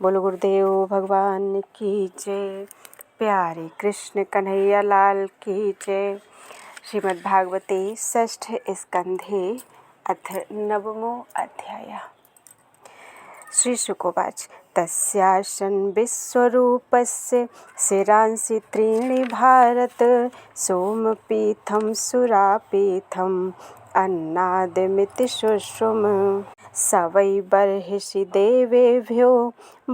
बोलो गुरुदेव भगवान की जय। प्यारे कृष्ण कन्हैया लाल की जय। श्रीमद् भागवते षष्ठ स्कंधे अथ नवमो अध्याय। श्री शुकोवाच तस्याशन विश्वरूपस्य शिरांसि त्रीणि भारत सोमपीठं सुरापीठम् अन्नादमिति शुश्रुम स वै बर्हिषि देवेभ्यो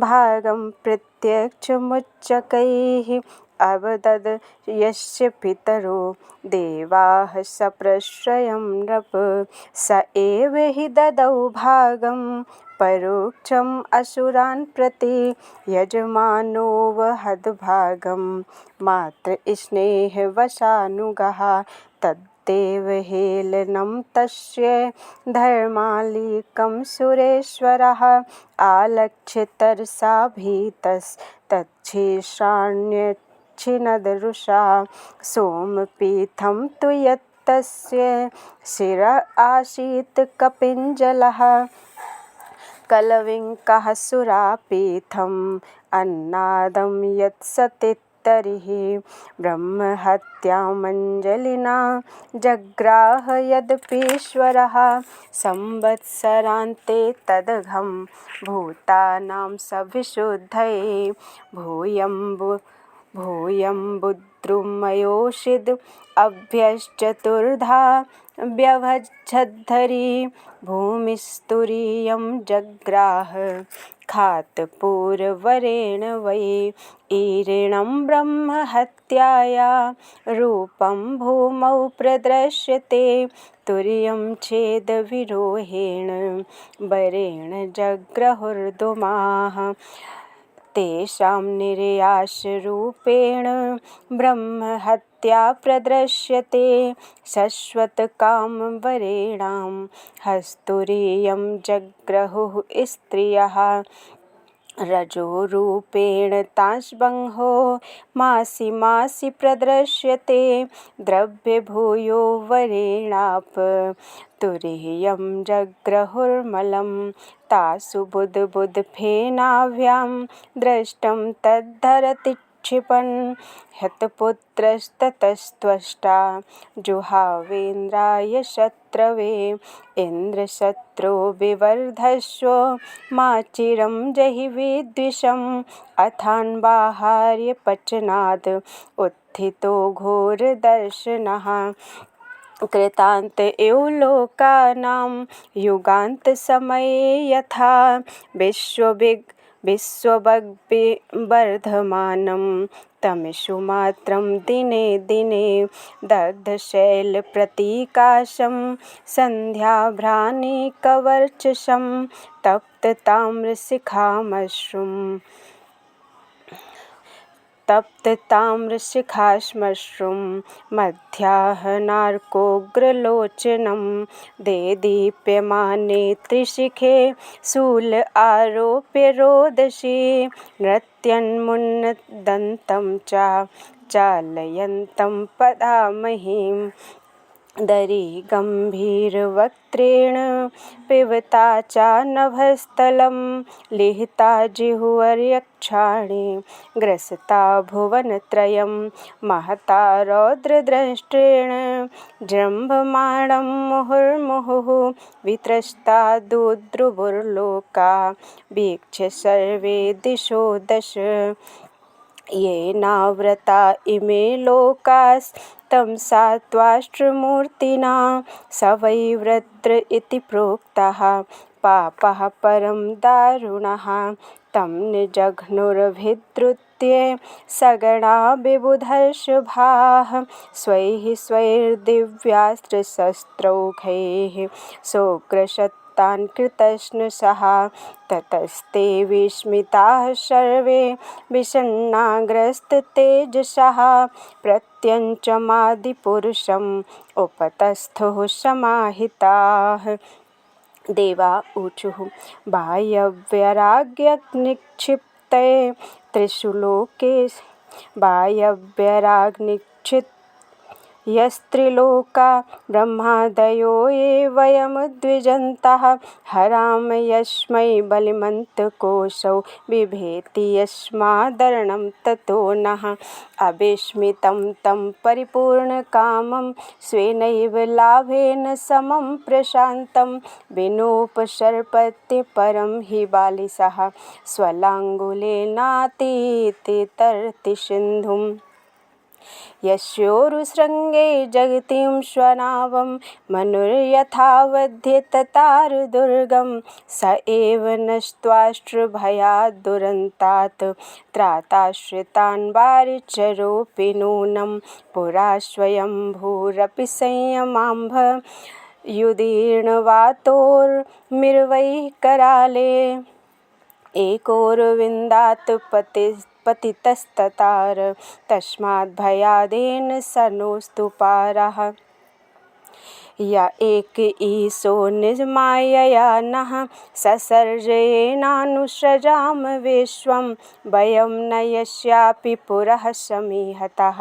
भागं प्रत्यक्षमुच्चकैः अवदद यस्य पितरो देवाः सप्रश्रयं नृप स एव हि ददौ भागं परोक्षम् असुरान् प्रति यजमानो वहद्भागं मातृस्नेहवशानुगः तद्देव हेलनं तस्य धर्मालीकं सुरेश्वरः आलक्ष्य तरसा भीतस्तच्छिष्टान्यच्छिनदरुषा सोमपीठं तु यत्तस्य शिरः आसीत् कपिञ्जलः कलविङ्कः सुरापीठम् अन्नादं यत्सतित्तरिहि ब्रह्महत्यामञ्जलिना जग्राह यद्यपीश्वरः संवत्सरान्ते तदघं भूतानां सविशुद्धये भूयम्बुद्रुमयोषिद् अभ्यश्चतुर्धा व्यभच्छद्धरी भूमिस्तुरीयं जग्राह खातपूर्वरेण वै ईरिणं ब्रह्महत्याया रूपं भूमौ प्रदृश्यते तुर्यं छेदविरोहेण वरेण जग्रहुर्दुमाः तेषां निर्यासरूपेण ब्रह्महत्या प्रदृश्यते शश्वतकामवरेणां हस्तुरीयं जग्रहुः स्त्रियः रजोरूपेण तांस्बंहो मासि मासि प्रदृश्यते द्रव्यभूयो वरेणाप तुरीयं जग्रहुर्मलं तासु बुद्बुद्फेनाभ्यां दृष्टं तद्धरति क्षिपन् हतपुत्रस्ततस्त्वष्टा जुहावेन्द्राय शत्रवे इन्द्रशत्रो विवर्धस्व मा चिरं जहि विद्विषम् अथान्वाहार्य पचनाद् उत्थितो घोरदर्शनः कृतान्त एव लोकानां युगान्तसमये यथा विश्ववग्वर्धमानं तमिषु मात्रं दिने दिने दग्धशैलप्रतीकाशं सन्ध्याभ्रानिकवर्चसं तप्तताम्रशिखाश्मश्रुं मध्याह्नार्कोग्रलोचनं देदीप्यमाने त्रिशिखे शूल आरोप्य रोदसी नृत्यन्मुन्नदन्तं च चालयन्तं पदामहीं दरी गम्भीरवक्त्रेण पिबता च नभस्थलं लिहिता जिह्वार्यक्षाणि ग्रसता भुवनत्रयं महता रौद्रदंष्ट्रेण जृम्भमाणं मुहुर्मुहुः वित्रस्ता दुद्रुवुर्लोका वीक्ष्य सर्वे दिशो दश येनावृता इमे लोकास्तं त्वाष्ट्रमूर्तिना स वै वृत्र इति प्रोक्तः पापः परं दारुणः तं निजघ्नुरभिद्रुत्य सगणा विबुधर्षभाः स्वैः स्वैर्दिव्यास्त्रशस्त्रौघैः सोग्रशतान् कृतश्नुषः ततस्ते विस्मिताः सर्वे विषण्णाग्रस्ततेजसः प्रत्यञ्चमादिपुरुषम् उपतस्थुः समाहिताः देवा ऊचुः वायव्यराग्निक्षिप्ते त्रिषु लोकेषु वायव्यराग्निक्षिप्ते यस्त्रिलोका ब्रह्मादयो ये वयमुद्विजन्तः हराम यस्मै बलिमन्तकोऽसौ बिभेति यस्मादर्णं ततो नः अविस्मितं तं परिपूर्णकामं स्वेनैव लाभेन समं प्रशान्तं विनोपसर्पत्य परं हि बालिशः स्वलाङ्गुलेनातीति तरति सिन्धुम् यस्योरुशृङ्गे जगतीं स्वनावं मनुर्यथावध्यततारुदुर्गं स एव नष्ट्वाश्रुभयाद्दुरन्तात् त्राताश्रितान् वारिचरोऽपि नूनं पुरा स्वयंभूरपि संयमाम्भ युदीर्णवातोर्मिर्वैः कराले एकोरविन्दात् पतितस्ततार तस्माद्भयादेन सनोस्तु पारः य एक ईशो निजमायया नः ससर्जयेनानुसृजाम विश्वं वयं न यस्यापि पुरः समीहतः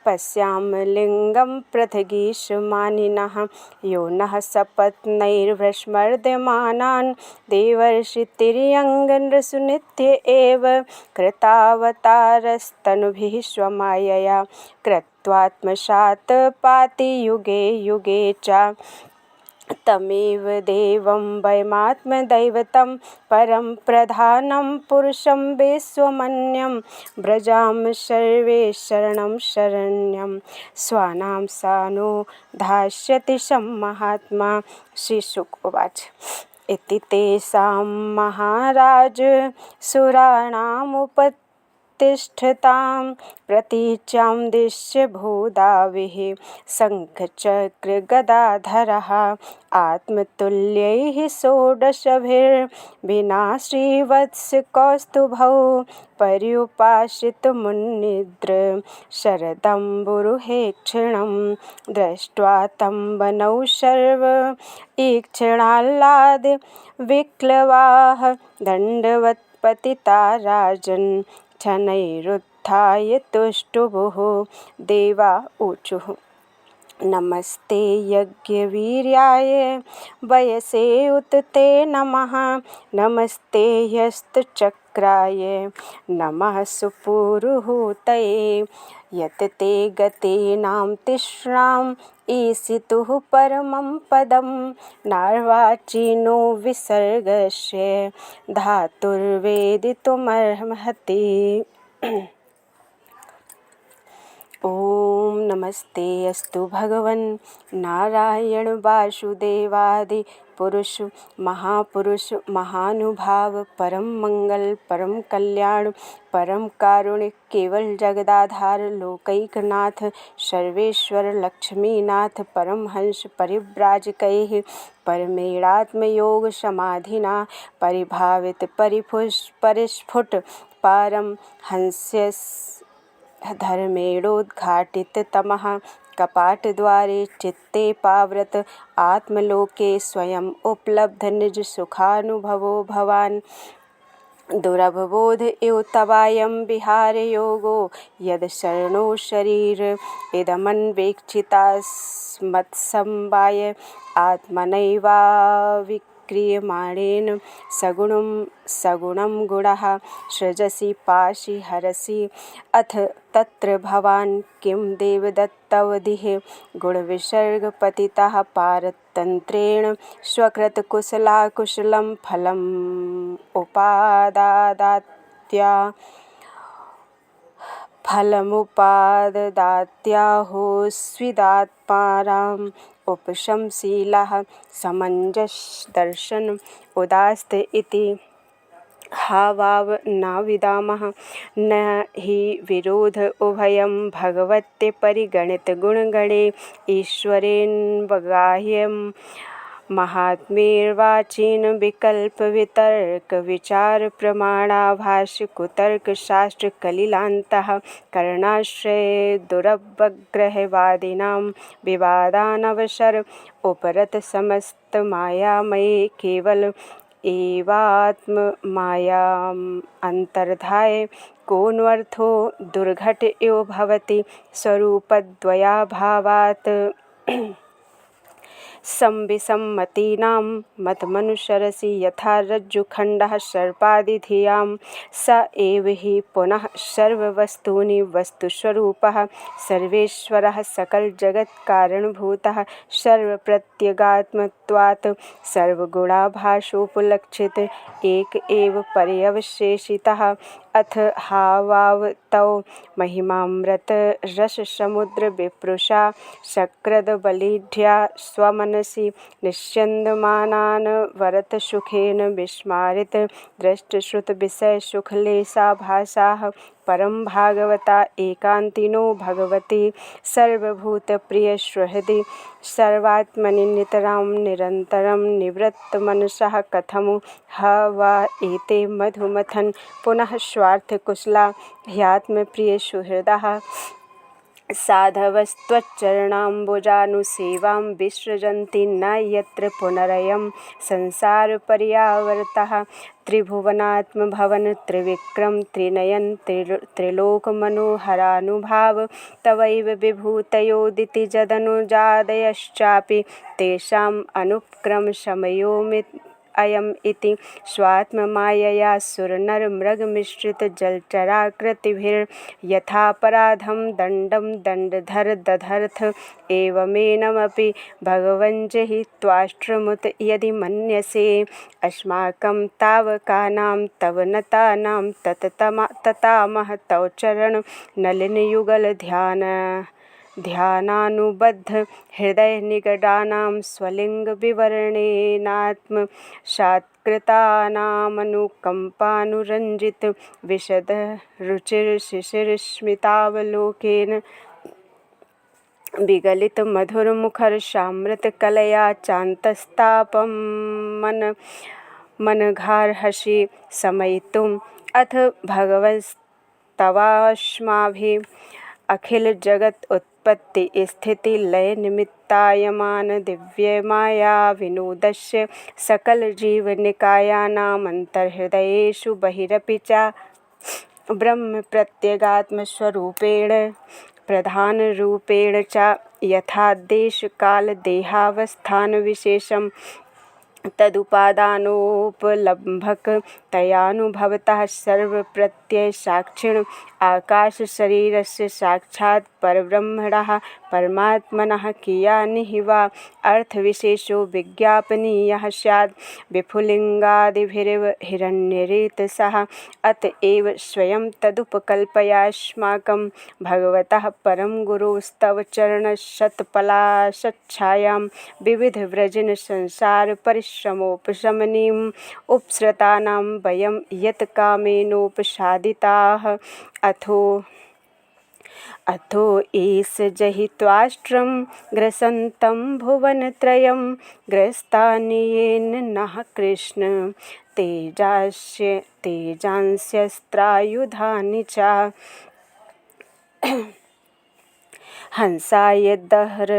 पश्याम लिङ्गं पृथगीशमानिनः यो नः सपत्नैर्भस्मर्द्यमानान् देवर्षितिर्यङ्गनृसुनित्य एव कृतावतारस्तनुभिः स्वमायया कृत्वात्मसात् पाति युगे युगे च तमेव देवं वयमात्मदैवतं परं प्रधानं पुरुषं विश्वमन्यं व्रजाम सर्वे शरणं शरण्यं स्वानां सानो धास्यति सम्महात्मा। श्रीशुक उवाच इति तेषां महाराज सुराणामुपतिष्ठतां प्रतीच्यां दिश्य भूदाविः शङ्खचक्रगदाधरः आत्मतुल्यैः षोडशभिर्विना श्रीवत्सकौस्तुभौ पर्युपासितमुन्निद्र शरदम्बुरुहेक्षणं दृष्ट्वा तं वनौ सर्व ईक्षणाह्लाद विक्लवाः दण्डवत्पतिता राजन् शनैरुत्थाय तुष्टुभुः देवा ऊचुः नमस्ते यज्ञवीर्याय वयसे उत ते नमः नमस्ते हस्तचक्राय नमः सुपुरुहूतये यत् ते गतेनां तिस्राम् ईशितुः परमं पदं नार्वाचीनो विसर्गस्य धातुर्वेदितुमर्हति। ओम नमस्ते अस्तु भगवन् नारायण वासुदेवादि पुरुष महापुरुष महानुभाव परम मंगल परम कल्याण परम कारुणिक केवल जगदाधार लोकैकनाथ सर्वेश्वर लक्ष्मीनाथ परमहंस परिव्राजकैः परमेणात्मयोग समाधिना परिभावित परिस्फुट पारम हंस्य धर्मेणोद्घाटिततमः कपाटद्वारे चित्ते पाव्रत आत्मलोके स्वयं उपलब्ध निज सुखानुभवो भवान् दुरवबोध इव तवायं विहारयोगो यद शरणो शरीर इदमन्वेक्षितास्मत्समवाय आत्मनैवाविक्रियमाणेन सगुणं गुणः सृजसि पाशि हरसि अथ तत्र भवान् किं देवदत्तवधिः गुणविसर्गपतितः पारतन्त्रेण स्वकृतकुशलाकुशलं फलम् उपाददात्या फलमुपाददात्याहोस्विदात्माराम् उपशमशीलः समञ्जसदर्शन उदास्त इति हावाव न विदामः न हि विरोध उभयं भगवते परिगणित गुणगणे ईश्वरेण वगाह्यं महात्म्येर्वाचीन विकल्प वितर्क विचार प्रमाणाभाष्य कुतर्क शास्त्र कलिलान्तः कर्णाश्रय दुरवग्रहवादिनां विवादानवसर उपरत समस्त मायामये केवल एवात्ममायाम् अन्तर्धाय कोऽन्वर्थो दुर्घट इव भवति स्वरूपद्वयाभावात् संविसम्मतीनां मतमनुसरसि यथा रज्जुखण्डः सर्पादिधियां स एव हि पुनः सर्ववस्तूनि वस्तुस्वरूपः सर्वेश्वरः सकलजगत्कारणभूतः सर्वप्रत्यगात्मत्वात् सर्वगुणाभासोपलक्षित एक एव पर्यवशेषितः अथ हावावतौ महिमामृत रससमुद्र विप्रुषा सकृद्बलिढ्या स्वमनसि निस्यन्दमानान् वरतसुखेन विस्मारित दृष्टश्रुतविषयसुखलेशाभासाः परं भागवता एकान्तिनो भगवति सर्वभूतप्रियसुहृदि सर्वात्मनि नितरां निरन्तरं निवृत्तमनसः कथमु ह वा एते मधुमथन पुनः स्वार्थकुशला ह्यात्मप्रियसुहृदाः साधवस्त्वच्चरणाम्बुजानुसेवां विसृजन्ति न यत्र पुनरयं संसारपर्यावर्तः त्रिभुवनात्मभवन त्रिविक्रम त्रिनयन त्रिलोकमनोहरानुभाव तवैव विभूतयोदिति जदनुजादयश्चापि तेषाम् अनुपक्रमसमयोमित अयम् इति स्वात्ममायया सुरनरमृगमिश्रितजलचराकृतिभिर्यथापराधं दण्डं दण्डधर दधर्थ एवमेनमपि भगवञ्जहि त्वाष्ट्रमुत यदि मन्यसे अस्माकं तावकानां तव नतानां ततामह तव चरण नलिनयुगल ध्यानानुबद्ध हृदयनिगडानां स्वलिङ्गविवरणेनात्मसात्कृतानामनुकम्पानुरञ्जित विशदरुचिरशिशिरस्मितावलोकेन विगलितमधुरमुखरसामृतकलया चान्तस्तापं मनघार्हसि शमयितुम् अथ भगवस्तवास्माभिः अखिलजगत् उत्पत्ति स्थिति लय निमित्तायमान दिव्यमाया विनोदस्य सकलजीवनिकायानामन्तर्हृदयेषु बहिरपि च ब्रह्म प्रत्यगात्मस्वरूपेण प्रधानरूपेण च यथादेशकालदेहावस्थानविशेषं तदुपादानोपलम्भकतयानुभवतः सर्वप्रत्ययसाक्षिण आकाशशरीरस्य साक्षात् परब्रह्मणः परमात्मनः कियानिः वा अर्थविशेषो विज्ञापनीयः स्यात् विफुलिङ्गादिभिरिव हिरण्यरेतसः अतएव स्वयं तदुपकल्पयास्माकं भगवतः परम गुरोस्तव चरणशतपलाशच्छायां विविधव्रजन संसार परिश्रमोपशमनीम् उपसृतानां वयं यत्कामेनोपसादिताः अथो एष जहि त्वाष्ट्रं ग्रसन्तं भुवनत्रयं ग्रस्तानि येन नः कृष्ण तेजांस्यस्त्रायुधानि च हंसाय दहर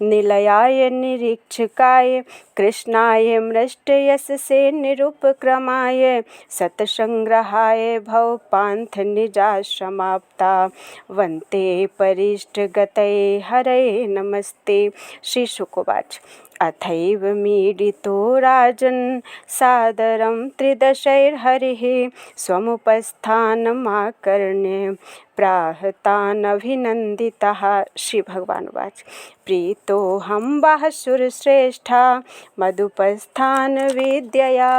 निलयाय निरीक्षकाय कृष्णाय मृष्टयशसे निरुपक्रमाय सतसंग्रहाय भवपान्थनिजा समाप्ता वन्ते परिष्टगतये हरये नमस्ते। श्री शुकोवाच अथैव मीडितो राजन् सादरं त्रिदशैर्हरिः स्वमुपस्थानमाकर्ण्य प्राहतानभिनन्दितः। श्री भगवानुवाच प्रीतोऽहं वासुरश्रेष्ठा मदुपस्थानविद्यया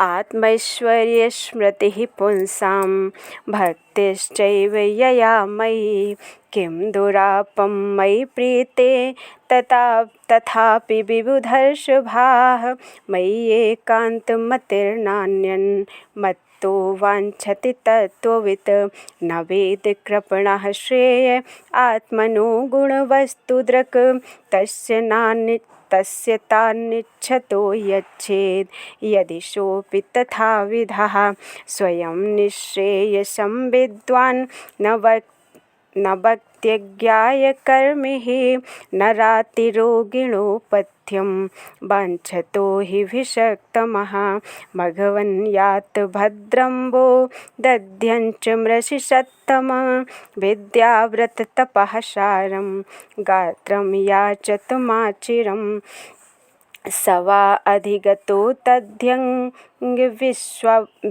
आत्मैश्वर्यस्मृतिः पुंसां भक्तिश्चैव यया मयि किं दुरापं मयि प्रीते तथापि विबुधर्षभाः मयि एकान्तमतिर्नान्यन् मत्तो वाञ्छति तत्त्ववित् न वेद कृपणः श्रेय आत्मनो गुणवस्तुदृक् तस्य तान्निच्छतो यच्छेद् यदि सोऽपि तथाविधः स्वयं निःश्रेयसं विद्वान् न त्यज्ञाय कर्मिः नरातिरोगिणोपथ्यं वाञ्छतो हि विषक्तमः मघवन् यात् भद्रम्बो दध्यञ्च मृषि सत्तम विद्याव्रततपः सारं गात्रं याचतुमाचिरम् स वा अधिगतो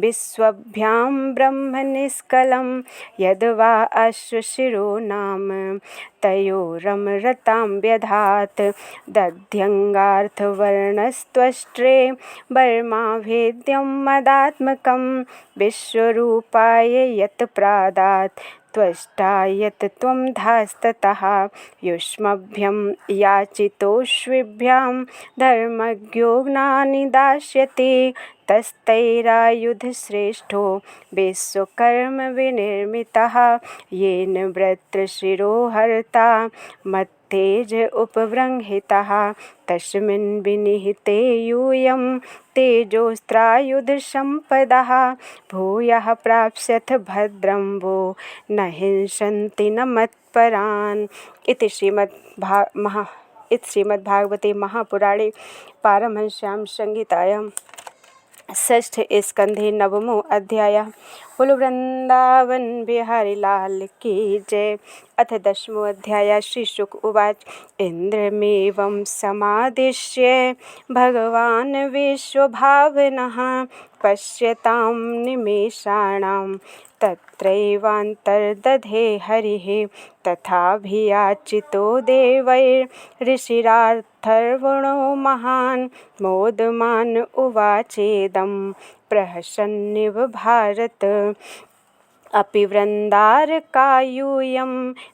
विश्वभ्यां ब्रह्मनिष्कलं यद्वा अश्वशिरो नाम तयोरमृतां व्यधात् दध्यङ्गार्थवर्णस्त्वष्ट्रे वर्माभेद्यं मदात्मकं विश्वरूपाय यत् प्रादात् त्वष्टा यत् त्वं धास्ततः युष्मभ्यं याचितोष्विभ्यां धर्मज्ञो ज्ञानि दास्यति तस्तैरायुधश्रेष्ठो विश्वकर्म विनिर्मितः येन वृत्रशिरो हर्ता मत्तेज उपबृंहितः तस्मिन् विनिहिते यूयं तेजोस्त्रायुधसम्पदः भूयः प्राप्स्यथ भद्रम्बो न हिंसन्ति न मत्परान्। इति श्रीमद्भागवते महापुराणे पारमहंस्यां संहितायां षष्ठ स्कंधे नवमो अध्यायः। बोलो वृंदावन बिहारी लाल की जय। अथ दशमो अध्यायः। श्री शुक उवाच इंद्रमेवं समादिश्य भगवान् विश्वभावनः पश्यतां निमेषाणां तत्रैवान्तर्दधे हरिः तथाभियाचितो देवैर्ऋषिरार्थर्वणो महान् मोदमान् उवाचेदं प्रहसन्निव भारत अपि वृन्दारकायूयं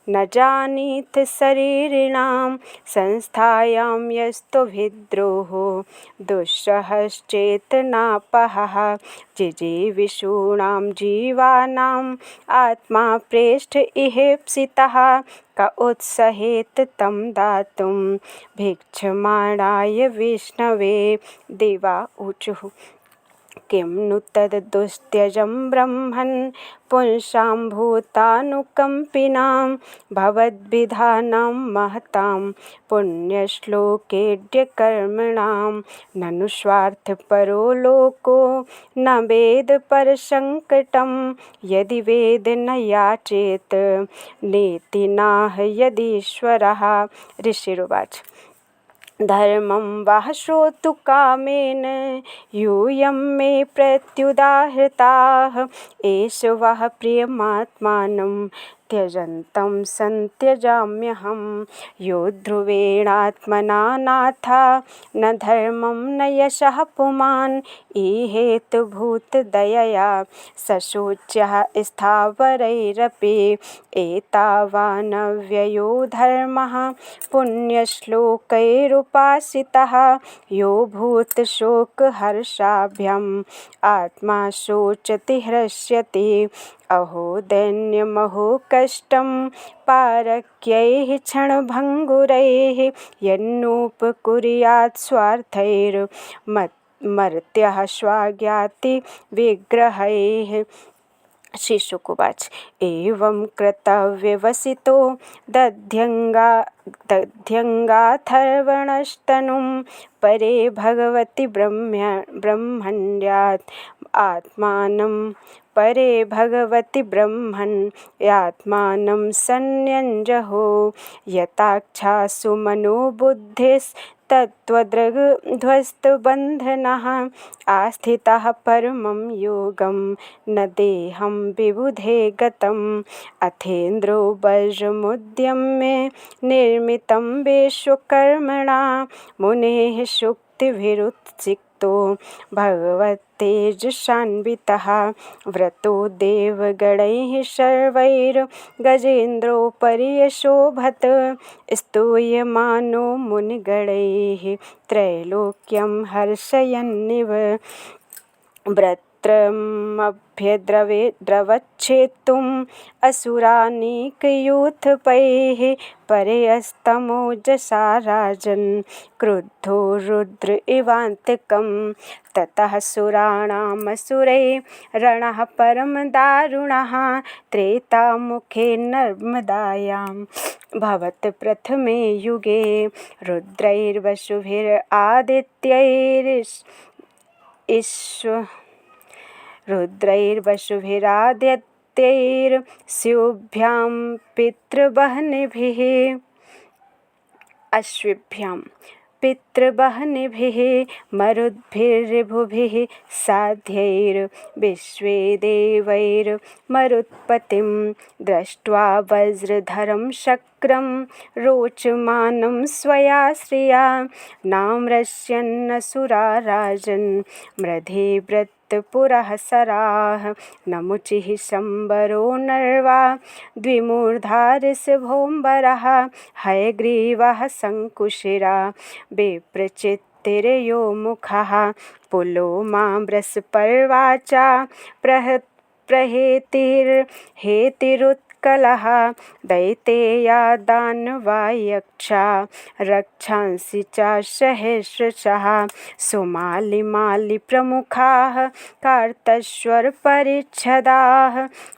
न जानीथ शरीरिणां संस्थायां यस्त्वभिद्रोहो दुःसहश्चेतनापहः जिजीविषूणां जीवानाम् आत्मा प्रेष्ठ इहेप्सितः क उत्सहेत तं दातुं भिक्षमाणाय विष्णवे। देवा ऊचुः किं नु तद्दुस्त्यजं ब्रह्मन् पुंसां भूतानुकम्पिनां भवद्विधानां महतां पुण्यश्लोकेऽद्यकर्मणां ननु स्वार्थपरो लोको न वेद परसङ्कटं यदि वेद न याचेत नेति नाह यदीश्वरः। ऋषिरुवाच धर्मं वः श्रोतु कामेन यूयं मे प्रत्युदाहृताः एष वः प्रियमात्मानं त्यजन्तं सन्त्यजाम्यहं यो ध्रुवेणात्मना नाथा न धर्मं न यशः पुमान् ईहेतुभूतदयया सशोच्यः स्थावरैरपि एतावानव्ययो धर्मः पुण्यश्लोकैरुपासितः यो भूतशोकहर्षाभ्यम् आत्मा शोचति हृष्यति अहो दैन्यमहो कष्टं पारक्यैः क्षणभङ्गुरैः यन्नोपकुर्यात् स्वार्थैर्मर्त्यः स्वाज्ञाति विग्रहैः। श्रीशुकुवाच एवं कृतव्यवसितो दध्यङ्गाथर्वणस्तनुं परे भगवति ब्रह्मण्यात् आत्मानं परे भगवति ब्रह्मण्यात्मानं संयञ्जहो यताक्षासु मनोबुद्धिस्तत्त्वदृग्ध्वस्तबन्धनः आस्थितः परमं योगं न देहं विबुधे गतम् अथेन्द्रो वज्रमुद्यम्य निर्मितं विश्वकर्मणा मुनेः शुक्तिभिरुत्सिक्तो भगवत्तेजसान्वितः व्रतो देवगणैः सर्वैर्गजेन्द्रोपरि यशोभत स्तूयमानो मुनिगणैः त्रैलोक्यं हर्षयन्निव द्रवच्छेत्तुम् असुरानीकयूथपैः परेस्तमोजसा राजन् क्रुद्धो रुद्र इवान्तिकं। ततः सुराणामसुरैरणः परमदारुणः त्रेतामुखे नर्मदायां भवत् प्रथमे युगे रुद्रैर्वसुभिरादित्यैर्स्युभ्यां पितृवह्निभिः मरुद्भिर्ऋभुभिः साध्यैर्विश्वे देवैर्मरुत्पतिं दृष्ट्वा वज्रधरं शक्रं रोचमानं स्वया श्रिया नाम्रश्यन्नसुरा राजन् मृधे पुरःसराः नमुचिः शम्बरो नर्वा द्विमूर्धारिषभोऽम्बरः हयग्रीवः शङ्कुशिरा विप्रचित्तिर्यो मुखः पुलोमाम्रसपर्वा च प्रहेतिरुत्कलः दैतेया दानवा यक्षा रक्षांसि च सहस्रशः सुमालिमालिप्रमुखाः कार्तश्वरपरिच्छदाः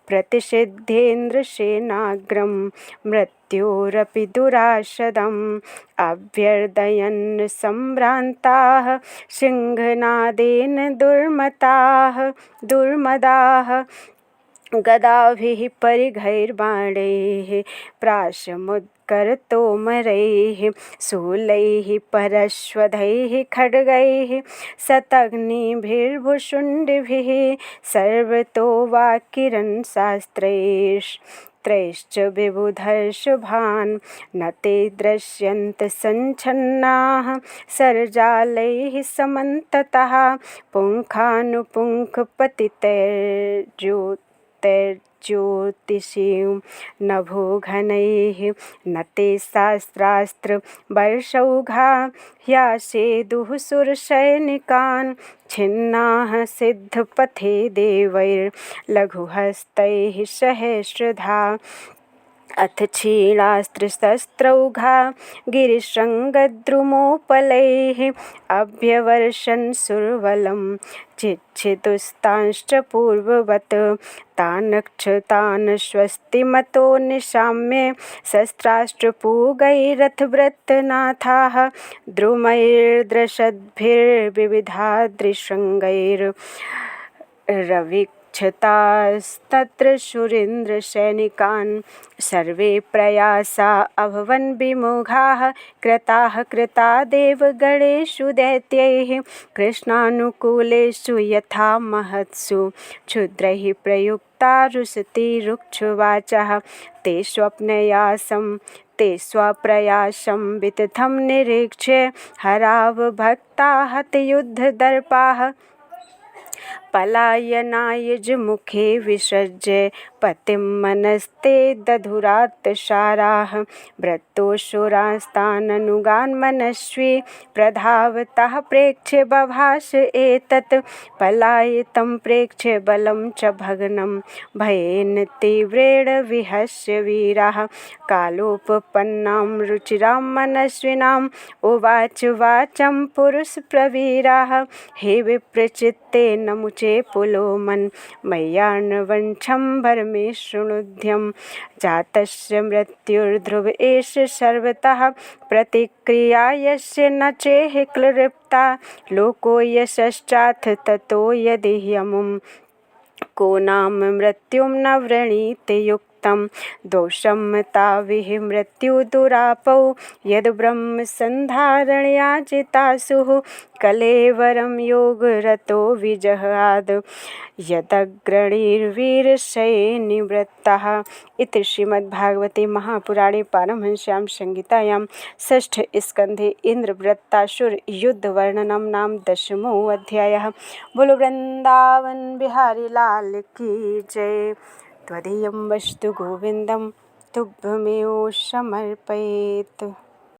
प्रतिषिद्धेन्द्रसेनाग्रं मृत्योरपि दुराशदम् अभ्यर्दयन् सम्भ्रान्ताः सिंहनादेन दुर्मदाः गदाभिः परिघैर्बाणैः प्राशमुत्करतोमरैः शूलैः परश्वधैः खड्गैः शतघ्निभिर्भुशुण्डिभिः सर्वतो वा किरणशास्त्रैश्च विबुधर्षभान् न ते दृश्यन्त सञ्छन्नाः सरजालैः समन्ततः पुङ्खानुपुङ्खपतितैर्ज्योतिषीं नभोघनैः न ते शास्त्रास्त्रवर्षौघा ह्यासेदुः सुरसैनिकान् छिन्नाः सिद्धपथे देवैर्लघुहस्तैः सहस्रधा अथ क्षीणास्त्रशस्त्रौघा गिरिशृङ्गद्रुमोपलैः अभ्यवर्षन् सुरवलं चिच्छितुस्तांश्च पूर्ववत् तान् स्वस्तिमतो निशाम्य शस्त्रास्त्रपूगैरथवृत्तनाथाः द्रुमैर्दृशद्भिर्विविधाद्रिशृङ्गैरविक्षतास्तत्र सुरेन्द्रसैनिकान् सर्वे प्रयासा अभवन् विमुखाः कृता देवगणेषु दैत्यैः कृष्णानुकूलेषु यथा महत्सु क्षुद्रैः प्रयुक्ता रुशती रुक्षवाचः ते स्वप्रयासं वितथं निरीक्ष्य हरावभक्ता हतयुद्धदर्पाः पलायनायुजमुखे विसृज्य पतिं मनस्ते दधुरात्साराः भृत्तोऽसुरास्ताननुगान् मनस्वी प्रधावतः प्रेक्ष्य बभाष एतत् पलायितं प्रेक्ष्य बलं च भग्नं भयेन तीव्रेण विहस्य वीराः कालोपपन्नां रुचिरां मनस्विनाम् उवाच वाचं पुरुषप्रवीराः हे विप्रचित्ते नमुचे पुलोमन् मय्यार्णवञ्छम्भरमे शृणुध्यं जातस्य मृत्युर्ध्रुव एष सर्वतः प्रतिक्रिया यस्य न चेह क्लृप्ता लोको यशश्चाथ ततो यदि यमुं को नाम मृत्युं न वृणीते युक्तं दोषं ताविः मृत्युदुरापौ यद् ब्रह्मसन्धारण्याजितासुः कलेवरं योगरतो विजहाद यदग्रणीर्वीरशयेनिवृत्तः। इति श्रीमद्भागवते महापुराणे पारमहंस्यां संहितायां षष्ठस्कन्धे इन्द्रवृत्तासुरयुद्धवर्णनं नाम 10मोऽध्यायः। बोलो वृंदावन बिहारी लाल की जय। त्वदीयं वस्तु गोविन्दं तुभ्यमेव समर्पयेत्।